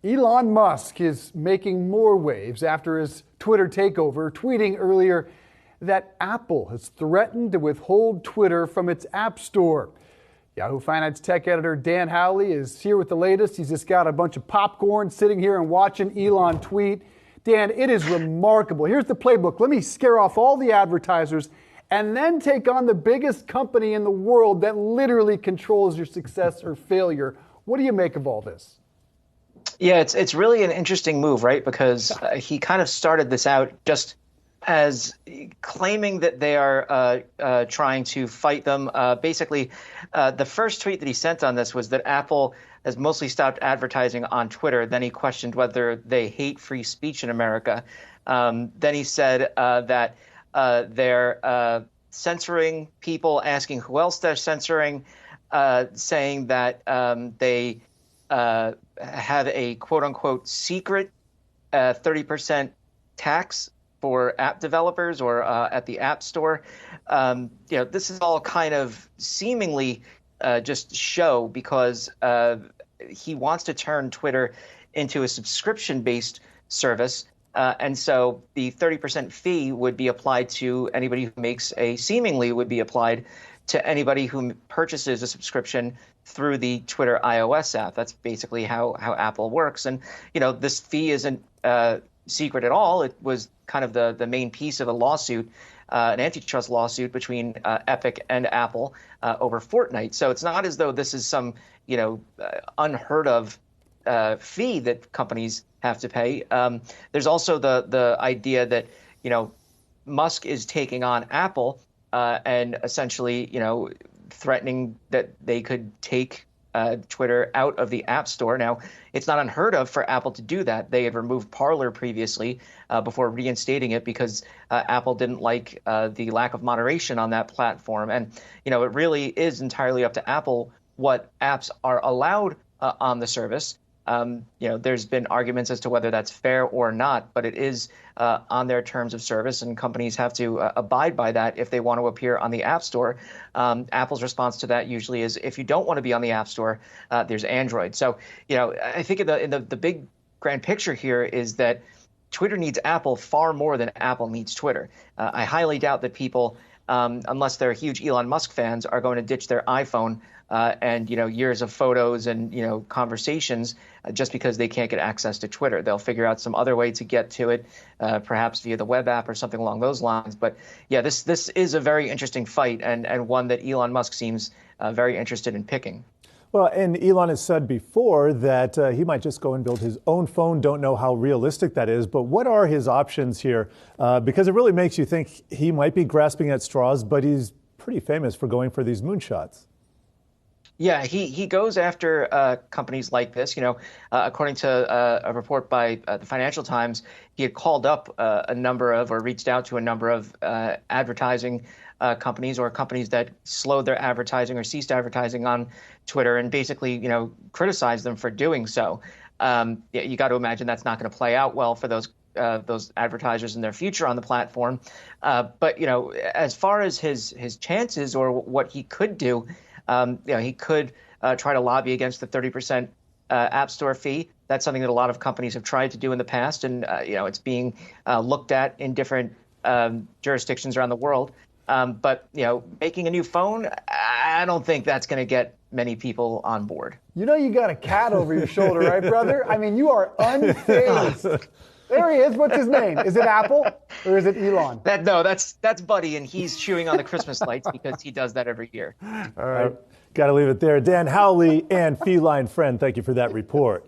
Elon Musk is making more waves after his Twitter takeover, tweeting earlier that Apple has threatened to withhold Twitter from its App Store. Yahoo Finance tech editor Dan Howley is here with the latest. He's just got a bunch of popcorn sitting here and watching Elon tweet. Dan, it is remarkable. Here's the playbook. Let me scare off all the advertisers and then take on the biggest company in the world that literally controls your success or failure. What do you make of all this? Yeah, it's really an interesting move, right? Because he kind of started this out just as claiming that they are trying to fight them. Basically, the first tweet that he sent on this was that Apple has mostly stopped advertising on Twitter. Then he questioned whether they hate free speech in America. Then he said that they're censoring people, asking who else they're censoring, saying that they have a quote-unquote secret 30% tax for app developers or at the App Store. This is all kind of seemingly just show because he wants to turn Twitter into a subscription-based service. And so the 30% fee would be applied to anybody who makes seemingly would be applied to anybody who purchases a subscription through the Twitter iOS app. That's basically how Apple works. And, this fee isn't secret at all. It was kind of the main piece of a lawsuit, an antitrust lawsuit between Epic and Apple over Fortnite. So it's not as though this is some, unheard of fee that companies have to pay. There's also the idea that, Musk is taking on Apple and essentially, threatening that they could take Twitter out of the App Store. Now, it's not unheard of for Apple to do that. They had removed Parler previously before reinstating it because Apple didn't like the lack of moderation on that platform. And, it really is entirely up to Apple what apps are allowed on the service. There's been arguments as to whether that's fair or not, but it is on their terms of service, and companies have to abide by that if they want to appear on the App Store. Apple's response to that usually is, if you don't want to be on the App Store, there's Android. So, I think in the big grand picture here is that Twitter needs Apple far more than Apple needs Twitter. I highly doubt that people, unless they're huge Elon Musk fans, are going to ditch their iPhone and years of photos and conversations just because they can't get access to Twitter. They'll figure out some other way to get to it, perhaps via the web app or something along those lines. But yeah, this is a very interesting fight and one that Elon Musk seems very interested in picking. Well, and Elon has said before that he might just go and build his own phone. Don't know how realistic that is, but what are his options here? Because it really makes you think he might be grasping at straws, but he's pretty famous for going for these moonshots. Yeah, he goes after companies like this. According to a report by the Financial Times, he had called up a number of or reached out to a number of advertising companies or companies that slowed their advertising or ceased advertising on Twitter and basically, criticized them for doing so. You got to imagine that's not going to play out well for those advertisers in their future on the platform. But, as far as his chances or what he could do, he could try to lobby against the 30% App Store fee. That's something that a lot of companies have tried to do in the past, and it's being looked at in different jurisdictions around the world. But making a new phone, I don't think that's going to get many people on board. You got a cat over your shoulder, right, brother? I mean, you are unfazed. There he is. What's his name? Is it Apple or is it Elon? That's Buddy, and he's chewing on the Christmas lights because he does that every year. All right. Got to leave it there. Dan Howley and Feline Friend, thank you for that report.